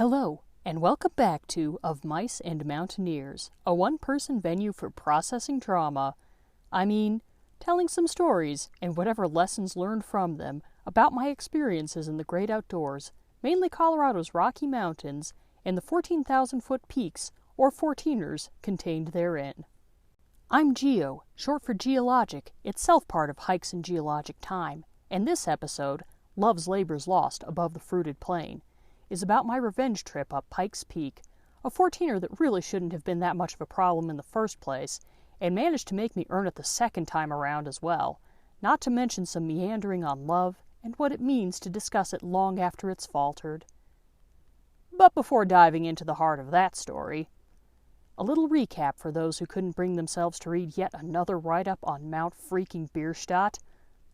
Hello, and welcome back to Of Mice and Mountaineers, a one-person venue for processing trauma. Telling some stories and whatever lessons learned from them about my experiences in the great outdoors, mainly Colorado's Rocky Mountains and the 14,000-foot peaks, or 14ers, contained therein. I'm Geo, short for geologic, itself part of Hikes in Geologic Time, and this episode, Love's Labor's Lost Above the Fruited Plain, is about my revenge trip up Pikes Peak, a 14er that really shouldn't have been that much of a problem in the first place, and managed to make me earn it the second time around as well, not to mention some meandering on love and what it means to discuss it long after it's faltered. But before diving into the heart of that story, a little recap for those who couldn't bring themselves to read yet another write-up on Mount freaking Bierstadt.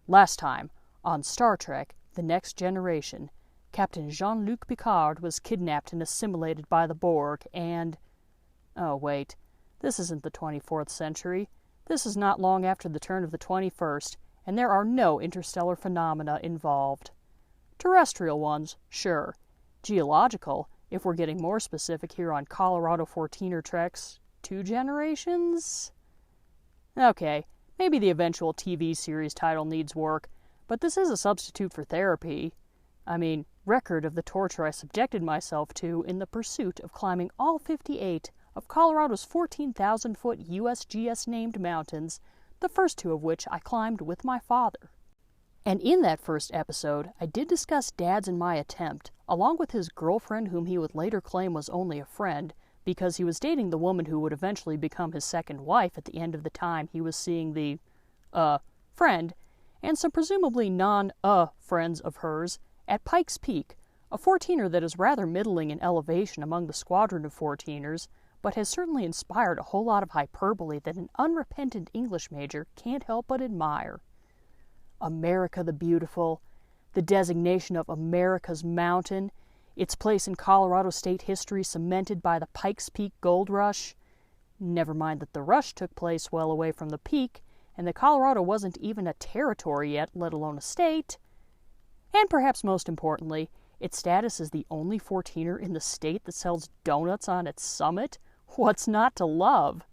Last time, on Star Trek, The Next Generation, Captain Jean-Luc Picard was kidnapped and assimilated by the Borg, and... Oh, wait. This isn't the 24th century. This is not long after the turn of the 21st, and there are no interstellar phenomena involved. Terrestrial ones, sure. Geological, if we're getting more specific here on Colorado 14er treks, 2 generations? Okay, maybe the eventual TV series title needs work, but this is a substitute for therapy. Record of the torture I subjected myself to in the pursuit of climbing all 58 of Colorado's 14,000-foot USGS-named mountains, the first 2 of which I climbed with my father. And in that first episode, I did discuss Dad's and my attempt, along with his girlfriend whom he would later claim was only a friend, because he was dating the woman who would eventually become his second wife at the end of the time he was seeing the, friend, and some presumably friends of hers, at Pikes Peak, a 14er that is rather middling in elevation among the squadron of 14ers, but has certainly inspired a whole lot of hyperbole that an unrepentant English major can't help but admire. America the Beautiful, the designation of America's Mountain, its place in Colorado state history cemented by the Pikes Peak Gold Rush. Never mind that the rush took place well away from the peak, and that Colorado wasn't even a territory yet, let alone a state. And perhaps most importantly, its status as the only 14er in the state that sells donuts on its summit. What's not to love?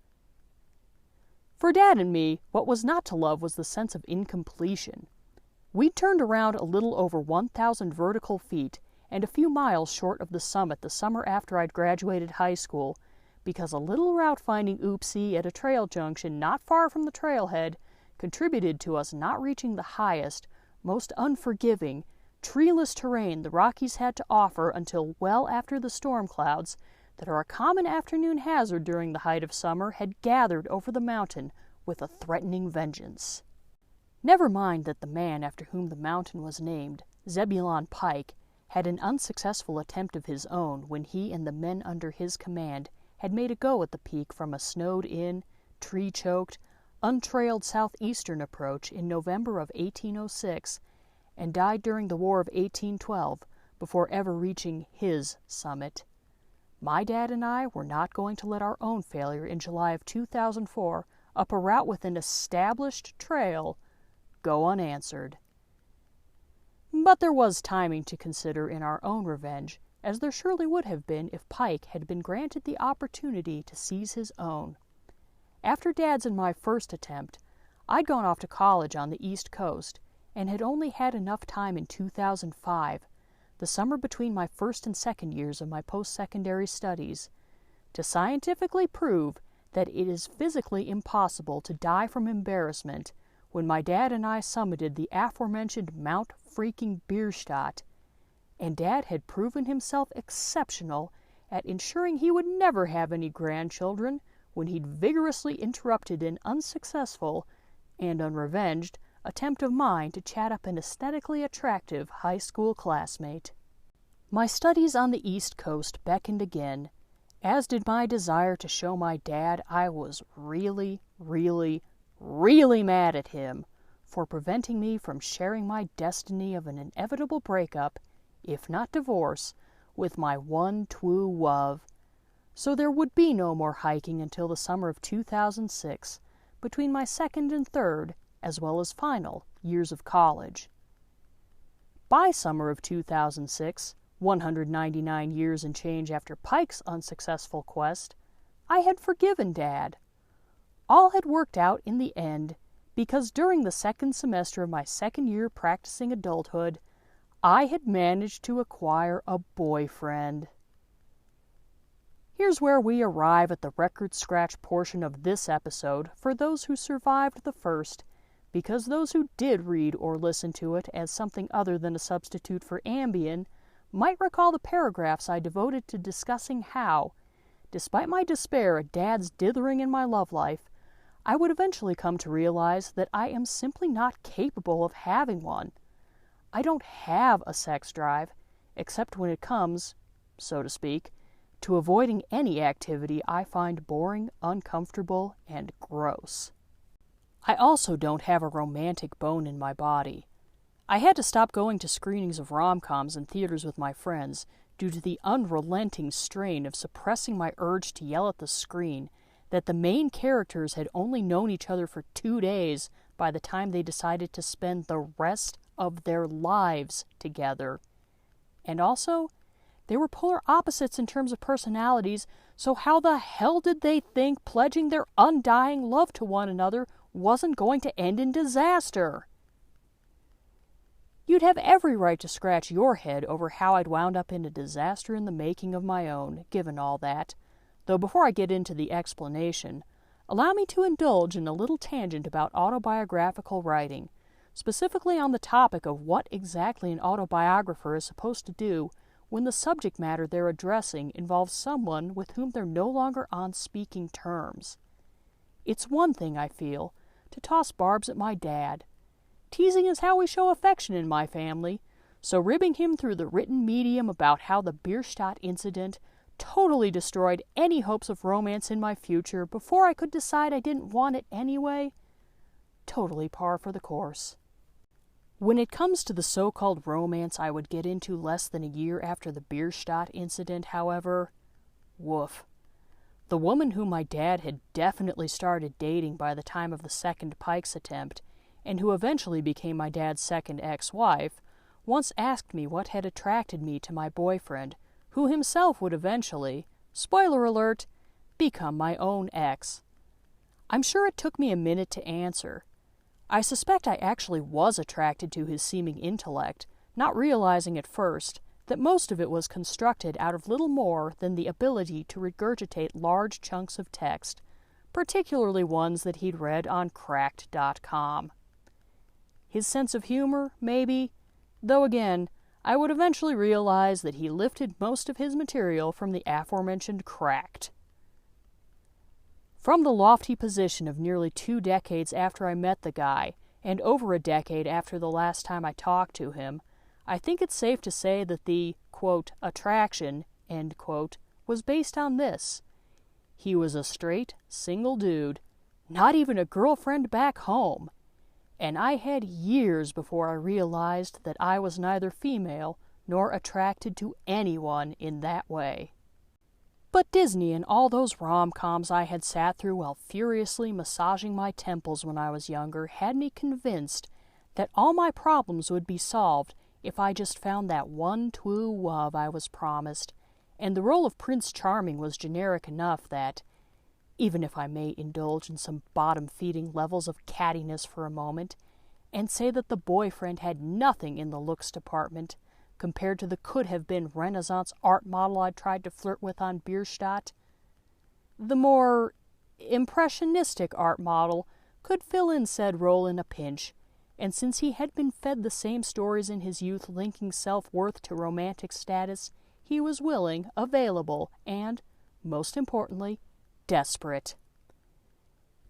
For Dad and me, what was not to love was the sense of incompletion. We'd turned around a little over 1,000 vertical feet and a few miles short of the summit the summer after I'd graduated high school, because a little route-finding oopsie at a trail junction not far from the trailhead contributed to us not reaching the highest, most unforgiving, treeless terrain the Rockies had to offer until well after the storm clouds that are a common afternoon hazard during the height of summer had gathered over the mountain with a threatening vengeance. Never mind that the man after whom the mountain was named, Zebulon Pike, had an unsuccessful attempt of his own when he and the men under his command had made a go at the peak from a snowed-in, tree-choked, untrailed southeastern approach in November of 1806, and died during the War of 1812 before ever reaching his summit. My dad and I were not going to let our own failure in July of 2004 up a route with an established trail go unanswered. But there was timing to consider in our own revenge, as there surely would have been if Pike had been granted the opportunity to seize his own. After Dad's and my first attempt, I'd gone off to college on the East Coast, and had only had enough time in 2005, the summer between my first and second years of my post-secondary studies, to scientifically prove that it is physically impossible to die from embarrassment when my dad and I summited the aforementioned Mount freaking Bierstadt, and Dad had proven himself exceptional at ensuring he would never have any grandchildren when he'd vigorously interrupted an unsuccessful and unrevenged attempt of mine to chat up an aesthetically attractive high school classmate. My studies on the East Coast beckoned again, as did my desire to show my dad I was really, really, really mad at him for preventing me from sharing my destiny of an inevitable breakup, if not divorce, with my one true love. So there would be no more hiking until the summer of 2006, between my second and third, as well as final, years of college. By summer of 2006, 199 years and change after Pike's unsuccessful quest, I had forgiven Dad. All had worked out in the end, because during the second semester of my second year practicing adulthood, I had managed to acquire a boyfriend. Here's where we arrive at the record scratch portion of this episode for those who survived the first, because those who did read or listen to it as something other than a substitute for Ambien might recall the paragraphs I devoted to discussing how, despite my despair at Dad's dithering in my love life, I would eventually come to realize that I am simply not capable of having one. I don't have a sex drive, except when it comes, so to speak, to avoiding any activity I find boring, uncomfortable, and gross. I also don't have a romantic bone in my body. I had to stop going to screenings of rom-coms in theaters with my friends due to the unrelenting strain of suppressing my urge to yell at the screen that the main characters had only known each other for 2 days by the time they decided to spend the rest of their lives together. And also, they were polar opposites in terms of personalities, so how the hell did they think pledging their undying love to one another wasn't going to end in disaster? You'd have every right to scratch your head over how I'd wound up in a disaster in the making of my own, given all that. Though before I get into the explanation, allow me to indulge in a little tangent about autobiographical writing, specifically on the topic of what exactly an autobiographer is supposed to do when the subject matter they're addressing involves someone with whom they're no longer on speaking terms. It's one thing, I feel, to toss barbs at my dad. Teasing is how we show affection in my family, so ribbing him through the written medium about how the Bierstadt incident totally destroyed any hopes of romance in my future before I could decide I didn't want it anyway, totally par for the course. When it comes to the so-called romance I would get into less than a year after the Bierstadt incident, however, woof. The woman whom my dad had definitely started dating by the time of the second Pike's attempt, and who eventually became my dad's second ex-wife, once asked me what had attracted me to my boyfriend, who himself would eventually, spoiler alert, become my own ex. I'm sure it took me a minute to answer. I suspect I actually was attracted to his seeming intellect, not realizing at first that most of it was constructed out of little more than the ability to regurgitate large chunks of text, particularly ones that he'd read on Cracked.com. His sense of humor, maybe, though again, I would eventually realize that he lifted most of his material from the aforementioned Cracked. From the lofty position of nearly 2 decades after I met the guy, and over a decade after the last time I talked to him, I think it's safe to say that the, quote, attraction, end quote, was based on this. He was a straight, single dude, not even a girlfriend back home. And I had years before I realized that I was neither female nor attracted to anyone in that way. But Disney and all those rom-coms I had sat through while furiously massaging my temples when I was younger had me convinced that all my problems would be solved if I just found that one true love I was promised, and the role of Prince Charming was generic enough that, even if I may indulge in some bottom-feeding levels of cattiness for a moment, and say that the boyfriend had nothing in the looks department compared to the could-have-been Renaissance art model I tried to flirt with on Bierstadt, the more impressionistic art model could fill in said role in a pinch, and since he had been fed the same stories in his youth linking self-worth to romantic status, he was willing, available, and, most importantly, desperate.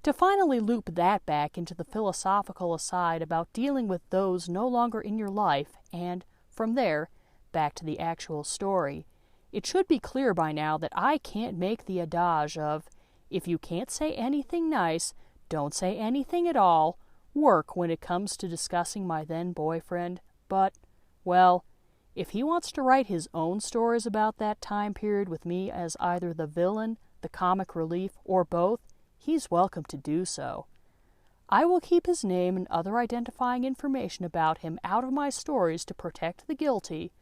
To finally loop that back into the philosophical aside about dealing with those no longer in your life, and, from there, back to the actual story, it should be clear by now that I can't make the adage of, if you can't say anything nice, don't say anything at all, work when it comes to discussing my then boyfriend, but, well, if he wants to write his own stories about that time period with me as either the villain, the comic relief, or both, he's welcome to do so. I will keep his name and other identifying information about him out of my stories to protect the guilty,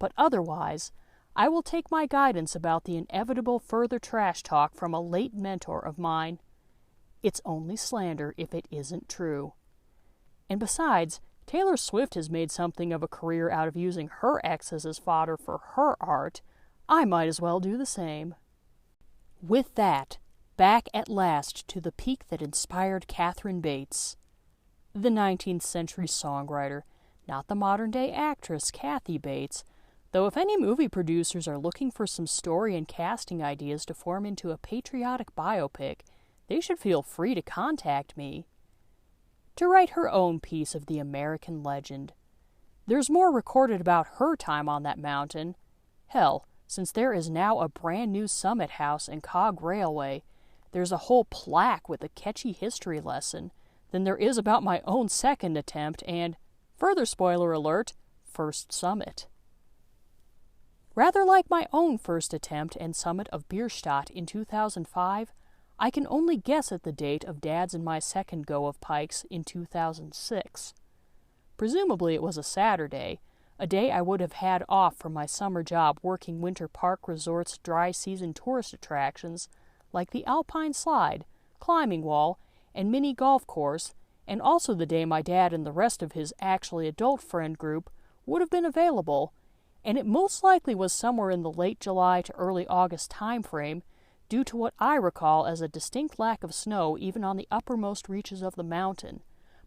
but otherwise, I will take my guidance about the inevitable further trash talk from a late mentor of mine. It's only slander if it isn't true. And besides, Taylor Swift has made something of a career out of using her exes as fodder for her art. I might as well do the same. With that, back at last to the peak that inspired Katharine Bates, the 19th century songwriter, not the modern-day actress Kathy Bates, though if any movie producers are looking for some story and casting ideas to form into a patriotic biopic, they should feel free to contact me. To write her own piece of the American legend. There's more recorded about her time on that mountain. Hell, since there is now a brand new summit house and cog railway, there's a whole plaque with a catchy history lesson than there is about my own second attempt and, further spoiler alert, first summit. Rather like my own first attempt and summit of Bierstadt in 2005, I can only guess at the date of Dad's and my second go of Pikes in 2006. Presumably it was a Saturday, a day I would have had off from my summer job working Winter Park Resort's dry season tourist attractions like the Alpine Slide, climbing wall, and mini golf course, and also the day my dad and the rest of his actually adult friend group would have been available, and it most likely was somewhere in the late July to early August time frame, due to what I recall as a distinct lack of snow even on the uppermost reaches of the mountain,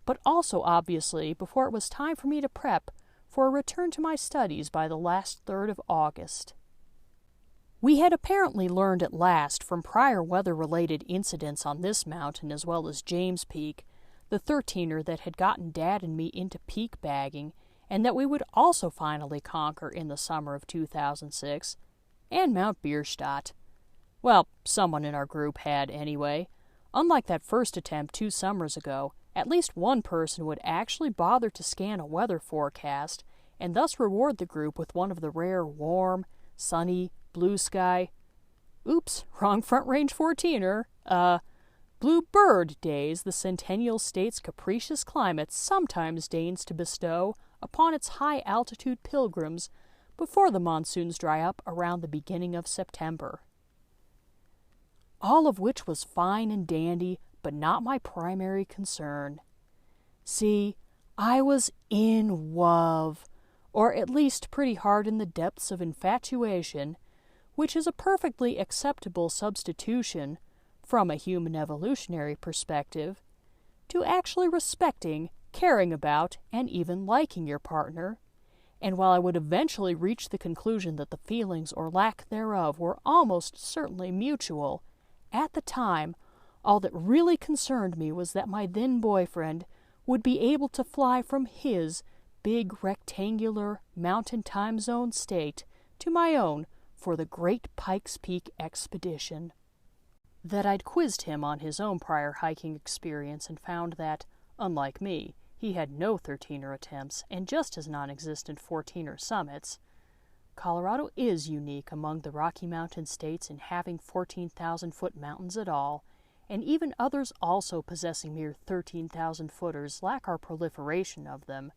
but also obviously before it was time for me to prep for a return to my studies by the last third of August. We had apparently learned at last from prior weather-related incidents on this mountain as well as James Peak, the 13er that had gotten Dad and me into peak bagging, and that we would also finally conquer in the summer of 2006, and Mount Bierstadt. Well, someone in our group had anyway. Unlike that first attempt 2 summers ago, at least one person would actually bother to scan a weather forecast, and thus reward the group with one of the rare warm, sunny, blue sky, wrong Front Range 14er, blue bird days the Centennial State's capricious climate sometimes deigns to bestow upon its high-altitude pilgrims before the monsoons dry up around the beginning of September. All of which was fine and dandy, but not my primary concern. See, I was in love, or at least pretty hard in the depths of infatuation, which is a perfectly acceptable substitution, from a human evolutionary perspective, to actually respecting, caring about, and even liking your partner. And while I would eventually reach the conclusion that the feelings or lack thereof were almost certainly mutual, at the time, all that really concerned me was that my then boyfriend would be able to fly from his big rectangular mountain time zone state to my own for the Great Pikes Peak expedition. That I'd quizzed him on his own prior hiking experience and found that, unlike me, he had no 13er attempts and just as non-existent 14er summits. Colorado is unique among the Rocky Mountain states in having 14,000-foot mountains at all, and even others also possessing mere 13,000-footers lack our proliferation of them.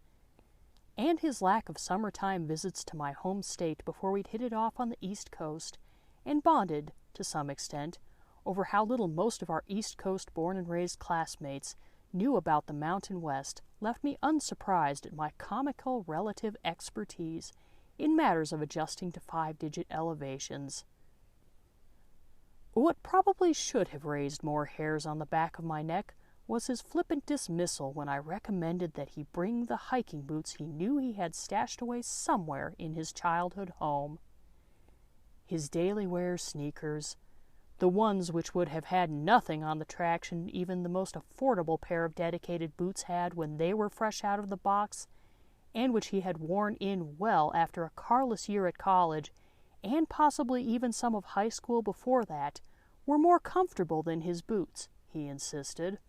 And his lack of summertime visits to my home state before we'd hit it off on the East Coast, and bonded, to some extent, over how little most of our East Coast born-and-raised classmates knew about the Mountain West left me unsurprised at my comical relative expertise in matters of adjusting to 5-digit elevations. What probably should have raised more hairs on the back of my neck was his flippant dismissal when I recommended that he bring the hiking boots he knew he had stashed away somewhere in his childhood home. His daily wear sneakers, the ones which would have had nothing on the traction even the most affordable pair of dedicated boots had when they were fresh out of the box, and which he had worn in well after a carless year at college, and possibly even some of high school before that, were more comfortable than his boots, he insisted.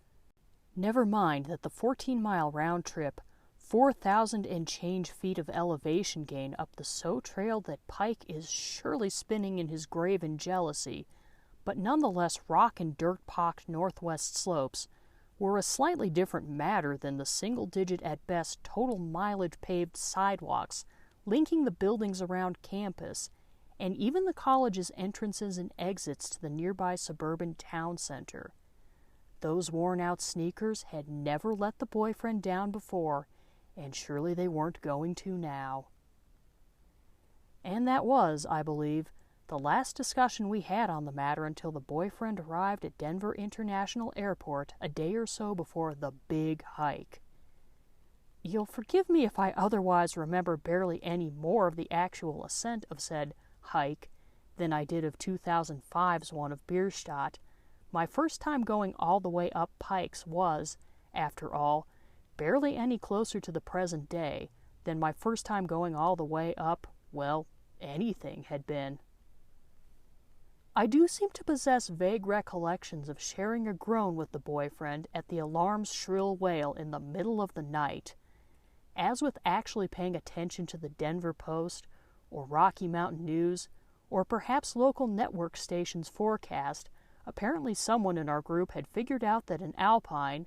Never mind that the 14-mile round trip, 4,000 and change feet of elevation gain up the so trail that Pike is surely spinning in his grave in jealousy, but nonetheless rock and dirt-pocked northwest slopes, were a slightly different matter than the single-digit at best total mileage paved sidewalks linking the buildings around campus, and even the college's entrances and exits to the nearby suburban town center. Those worn-out sneakers had never let the boyfriend down before, and surely they weren't going to now. And that was, I believe, the last discussion we had on the matter until the boyfriend arrived at Denver International Airport a day or so before the big hike. You'll forgive me if I otherwise remember barely any more of the actual ascent of said hike than I did of 2005's one of Bierstadt. My first time going all the way up Pikes was, after all, barely any closer to the present day than my first time going all the way up, well, anything had been. I do seem to possess vague recollections of sharing a groan with the boyfriend at the alarm's shrill wail in the middle of the night. As with actually paying attention to the Denver Post, or Rocky Mountain News, or perhaps local network stations' forecast, apparently someone in our group had figured out that an alpine,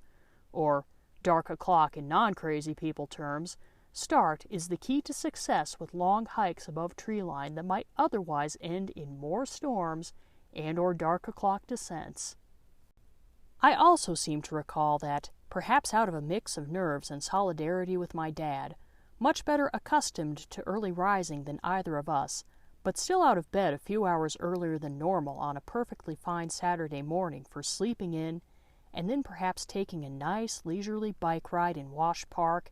or dark o'clock in non-crazy people terms, start is the key to success with long hikes above treeline that might otherwise end in more storms and or dark o'clock descents. I also seem to recall that, perhaps out of a mix of nerves and solidarity with my dad, much better accustomed to early rising than either of us, but still out of bed a few hours earlier than normal on a perfectly fine Saturday morning for sleeping in, and then perhaps taking a nice leisurely bike ride in Wash Park,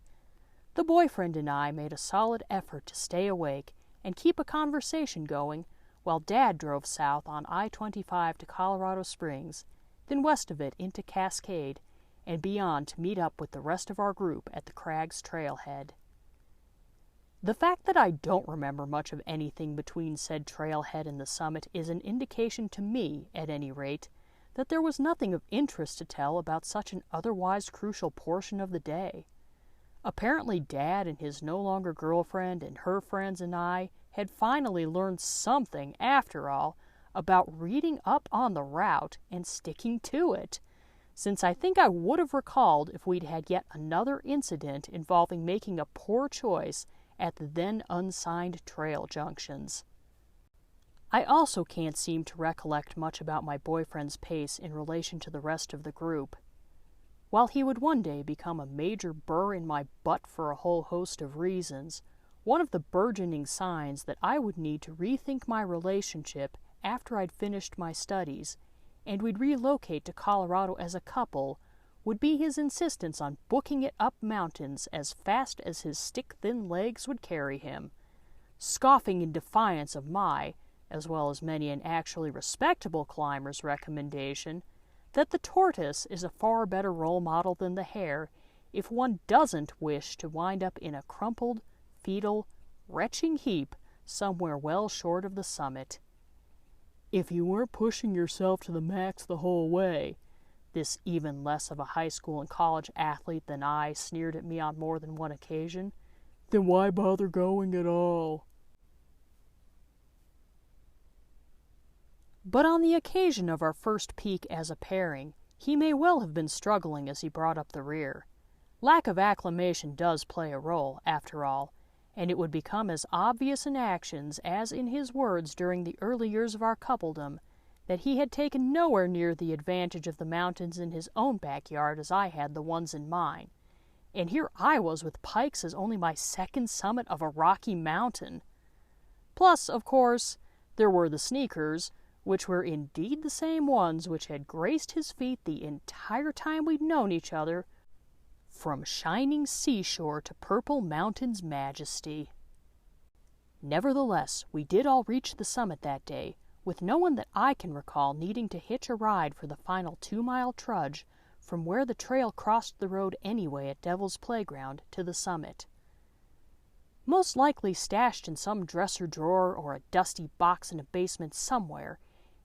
the boyfriend and I made a solid effort to stay awake and keep a conversation going while Dad drove south on I-25 to Colorado Springs, then west of it into Cascade, and beyond to meet up with the rest of our group at the Crags trailhead. The fact that I don't remember much of anything between said trailhead and the summit is an indication to me, at any rate, that there was nothing of interest to tell about such an otherwise crucial portion of the day. Apparently Dad and his no-longer girlfriend and her friends and I had finally learned something, after all, about reading up on the route and sticking to it, since I think I would have recalled if we'd had yet another incident involving making a poor choice at the then unsigned trail junctions. I also can't seem to recollect much about my boyfriend's pace in relation to the rest of the group. While he would one day become a major burr in my butt for a whole host of reasons, one of the burgeoning signs that I would need to rethink my relationship after I'd finished my studies, and we'd relocate to Colorado as a couple, would be his insistence on booking it up mountains as fast as his stick-thin legs would carry him, scoffing in defiance of my, as well as many an actually respectable climber's recommendation, that the tortoise is a far better role model than the hare if one doesn't wish to wind up in a crumpled, fetal, retching heap somewhere well short of the summit. If you weren't pushing yourself to the max the whole way, this even less of a high school and college athlete than I sneered at me on more than one occasion, then why bother going at all? But on the occasion of our first peak as a pairing, he may well have been struggling as he brought up the rear. Lack of acclimation does play a role, after all, and it would become as obvious in actions as in his words during the early years of our coupledom that he had taken nowhere near the advantage of the mountains in his own backyard as I had the ones in mine. And here I was with Pikes as only my second summit of a Rocky Mountain. Plus, of course, there were the sneakers, which were indeed the same ones which had graced his feet the entire time we'd known each other, from shining seashore to purple mountain's majesty. Nevertheless, we did all reach the summit that day, with no one that I can recall needing to hitch a ride for the final 2-mile trudge from where the trail crossed the road anyway at Devil's Playground to the summit. Most likely stashed in some dresser drawer or a dusty box in a basement somewhere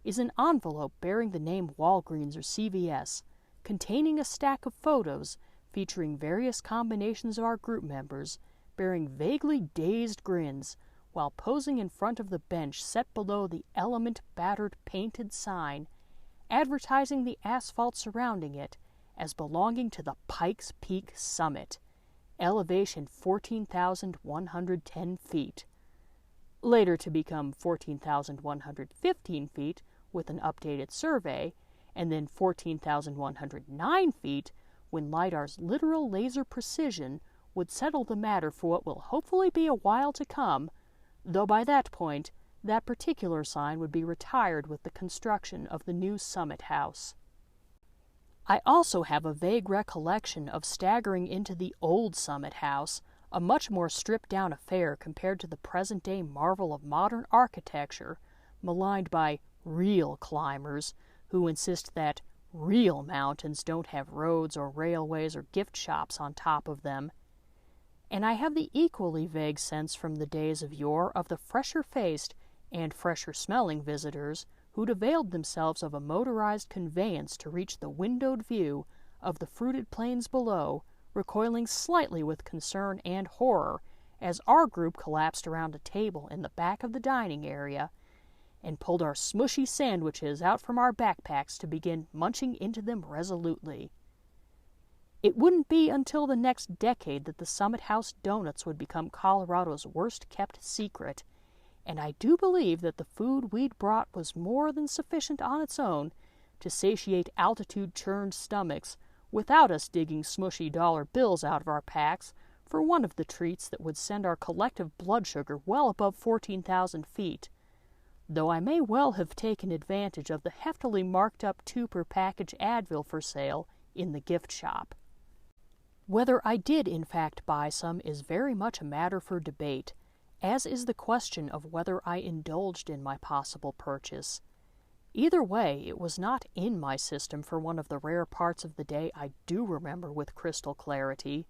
is an envelope bearing the name Walgreens or CVS, containing a stack of photos featuring various combinations of our group members, bearing vaguely dazed grins, while posing in front of the bench set below the element-battered painted sign, advertising the asphalt surrounding it as belonging to the Pikes Peak Summit, elevation 14,110 feet, later to become 14,115 feet with an updated survey, and then 14,109 feet when LiDAR's literal laser precision would settle the matter for what will hopefully be a while to come, though by that point, that particular sign would be retired with the construction of the new Summit House. I also have a vague recollection of staggering into the old Summit House, a much more stripped-down affair compared to the present-day marvel of modern architecture, maligned by real climbers who insist that real mountains don't have roads or railways or gift shops on top of them. And I have the equally vague sense from the days of yore of the fresher-faced and fresher-smelling visitors who'd availed themselves of a motorized conveyance to reach the windowed view of the fruited plains below, recoiling slightly with concern and horror as our group collapsed around a table in the back of the dining area and pulled our smushy sandwiches out from our backpacks to begin munching into them resolutely. It wouldn't be until the next decade that the Summit House donuts would become Colorado's worst-kept secret, and I do believe that the food we'd brought was more than sufficient on its own to satiate altitude-churned stomachs without us digging smushy dollar bills out of our packs for one of the treats that would send our collective blood sugar well above 14,000 feet, though I may well have taken advantage of the heftily marked-up 2-per-package Advil for sale in the gift shop. Whether I did in fact buy some is very much a matter for debate, as is the question of whether I indulged in my possible purchase. Either way, it was not in my system for one of the rare parts of the day I do remember with crystal clarity,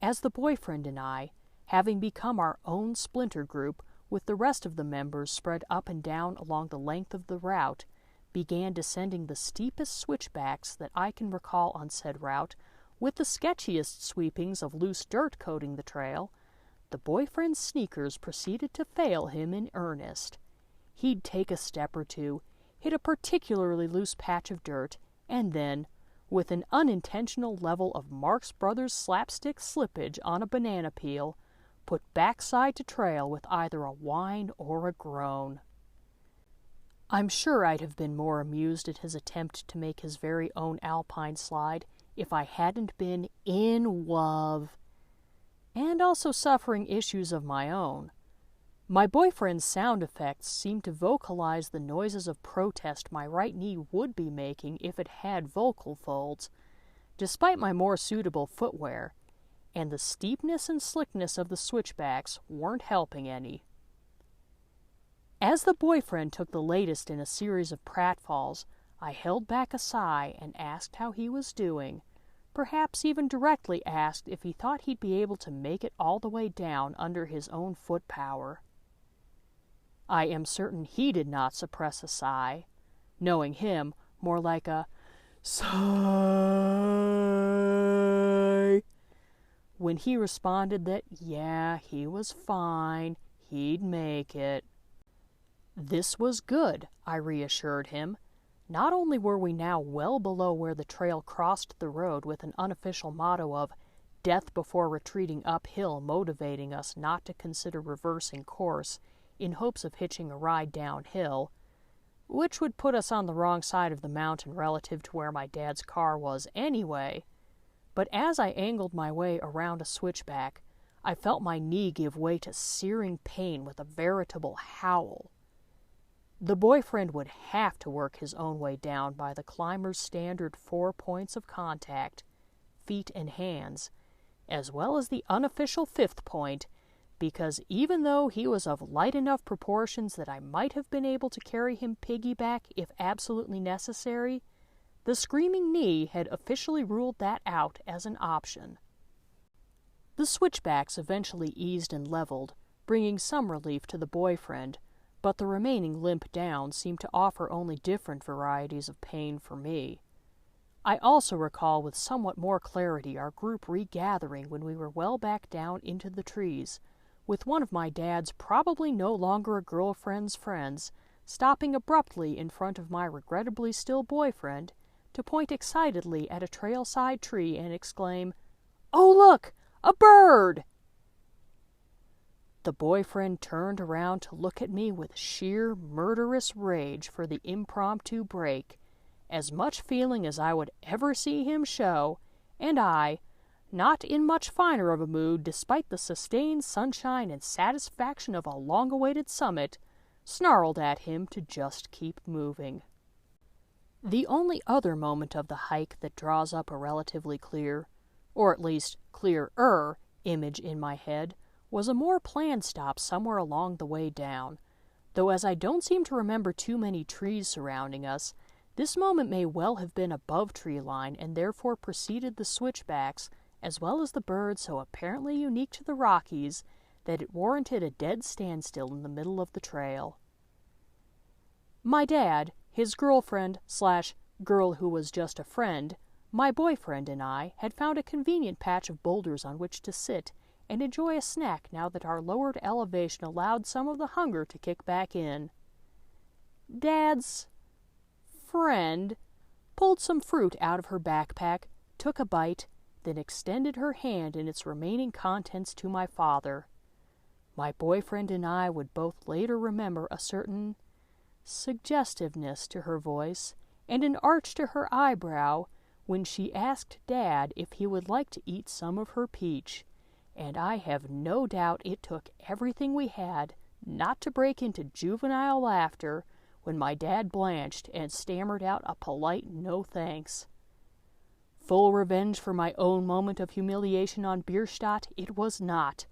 as the boyfriend and I, having become our own splinter group, with the rest of the members spread up and down along the length of the route, began descending the steepest switchbacks that I can recall on said route, with the sketchiest sweepings of loose dirt coating the trail. The boyfriend's sneakers proceeded to fail him in earnest. He'd take a step or two, hit a particularly loose patch of dirt, and then, with an unintentional level of Marx Brothers slapstick slippage on a banana peel, put backside to trail with either a whine or a groan. I'm sure I'd have been more amused at his attempt to make his very own alpine slide if I hadn't been in love, and also suffering issues of my own. My boyfriend's sound effects seemed to vocalize the noises of protest my right knee would be making if it had vocal folds, despite my more suitable footwear, and the steepness and slickness of the switchbacks weren't helping any. As the boyfriend took the latest in a series of pratfalls, I held back a sigh and asked how he was doing, perhaps even directly asked if he thought he'd be able to make it all the way down under his own foot power. I am certain he did not suppress a sigh, knowing him more like a sigh, when he responded that, yeah, he was fine, he'd make it. This was good, I reassured him. Not only were we now well below where the trail crossed the road with an unofficial motto of death before retreating uphill motivating us not to consider reversing course in hopes of hitching a ride downhill, which would put us on the wrong side of the mountain relative to where my dad's car was anyway, but as I angled my way around a switchback, I felt my knee give way to searing pain with a veritable howl. The boyfriend would have to work his own way down by the climber's standard 4 points of contact, feet and hands, as well as the unofficial 5th point, because even though he was of light enough proportions that I might have been able to carry him piggyback if absolutely necessary, the screaming knee had officially ruled that out as an option. The switchbacks eventually eased and leveled, bringing some relief to the boyfriend, but the remaining limp down seemed to offer only different varieties of pain for me. I also recall with somewhat more clarity our group regathering when we were well back down into the trees, with one of my dad's probably no longer a girlfriend's friends stopping abruptly in front of my regrettably still boyfriend to point excitedly at a trailside tree and exclaim, "Oh, look! A bird!" The boyfriend turned around to look at me with sheer murderous rage for the impromptu break, as much feeling as I would ever see him show, and I, not in much finer of a mood despite the sustained sunshine and satisfaction of a long-awaited summit, snarled at him to just keep moving. The only other moment of the hike that draws up a relatively clear, or at least clearer, image in my head was a more planned stop somewhere along the way down, though as I don't seem to remember too many trees surrounding us, this moment may well have been above tree line and therefore preceded the switchbacks as well as the birds so apparently unique to the Rockies that it warranted a dead standstill in the middle of the trail. My dad, his girlfriend/girl who was just a friend, my boyfriend and I had found a convenient patch of boulders on which to sit and enjoy a snack now that our lowered elevation allowed some of the hunger to kick back in. Dad's friend pulled some fruit out of her backpack, took a bite, then extended her hand and its remaining contents to my father. My boyfriend and I would both later remember a certain suggestiveness to her voice and an arch to her eyebrow when she asked Dad if he would like to eat some of her peach, and I have no doubt it took everything we had not to break into juvenile laughter when my dad blanched and stammered out a polite no thanks. Full revenge for my own moment of humiliation on Bierstadt it was not,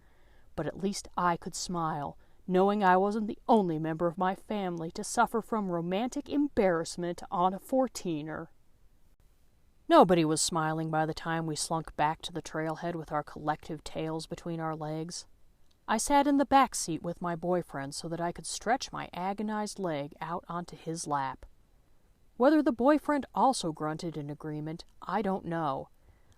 but at least I could smile, knowing I wasn't the only member of my family to suffer from romantic embarrassment on a 14er. Nobody was smiling by the time we slunk back to the trailhead with our collective tails between our legs. I sat in the back seat with my boyfriend so that I could stretch my agonized leg out onto his lap. Whether the boyfriend also grunted in agreement, I don't know.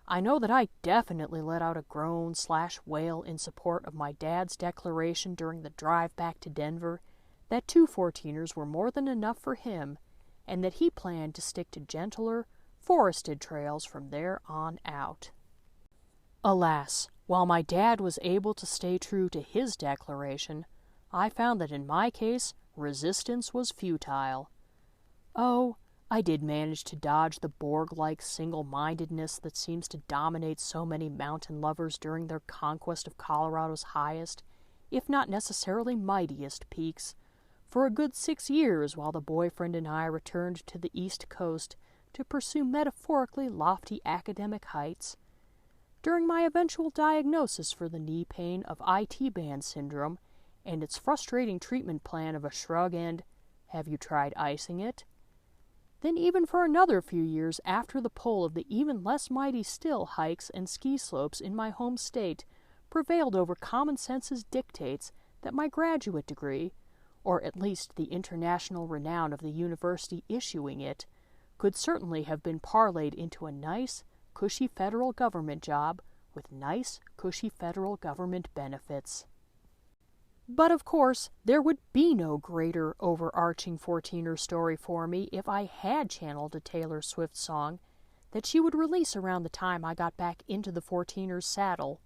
I know that I definitely let out a groan/wail in support of my dad's declaration during the drive back to Denver that 2 14ers were more than enough for him, and that he planned to stick to gentler, forested trails from there on out. Alas, while my dad was able to stay true to his declaration, I found that in my case, resistance was futile. Oh, I did manage to dodge the Borg-like single-mindedness that seems to dominate so many mountain lovers during their conquest of Colorado's highest, if not necessarily mightiest, peaks, for a good 6 years while the boyfriend and I returned to the East Coast to pursue metaphorically lofty academic heights. During my eventual diagnosis for the knee pain of IT band syndrome and its frustrating treatment plan of a shrug and, "Have you tried icing it?" Then even for another few years after the pull of the even less mighty still hikes and ski slopes in my home state prevailed over common sense's dictates that my graduate degree, or at least the international renown of the university issuing it, could certainly have been parlayed into a nice, cushy federal government job with nice, cushy federal government benefits. But of course, there would be no greater overarching 14er story for me if I had channeled a Taylor Swift song that she would release around the time I got back into the 14er's saddle.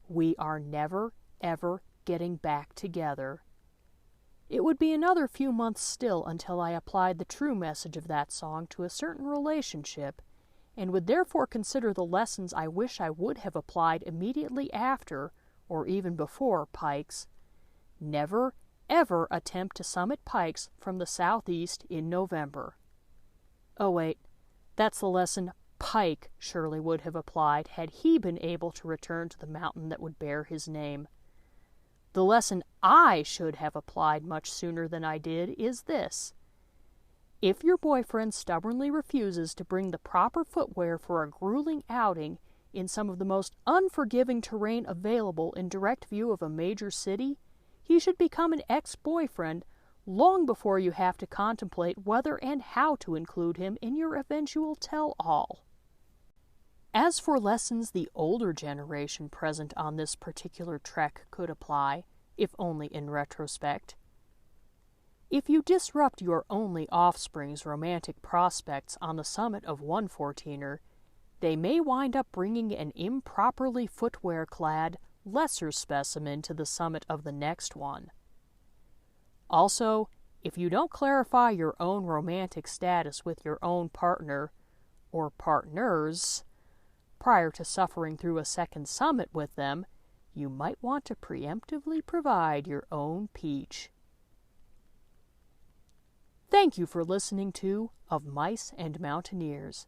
We are never, ever getting back together. It would be another few months still until I applied the true message of that song to a certain relationship, and would therefore consider the lessons I wish I would have applied immediately after, or even before, Pikes. Never, ever attempt to summit Pikes from the southeast in November. Oh wait, that's the lesson Pike surely would have applied had he been able to return to the mountain that would bear his name. The lesson I should have applied much sooner than I did is this. If your boyfriend stubbornly refuses to bring the proper footwear for a grueling outing in some of the most unforgiving terrain available in direct view of a major city, he should become an ex-boyfriend long before you have to contemplate whether and how to include him in your eventual tell-all. As for lessons the older generation present on this particular trek could apply, if only in retrospect, if you disrupt your only offspring's romantic prospects on the summit of one 14er, they may wind up bringing an improperly footwear-clad, lesser specimen to the summit of the next one. Also, if you don't clarify your own romantic status with your own partner, or partners, prior to suffering through a second summit with them, you might want to preemptively provide your own peach. Thank you for listening to Of Mice and Mountaineers.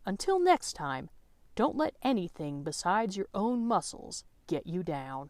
Until next time, don't let anything besides your own muscles get you down.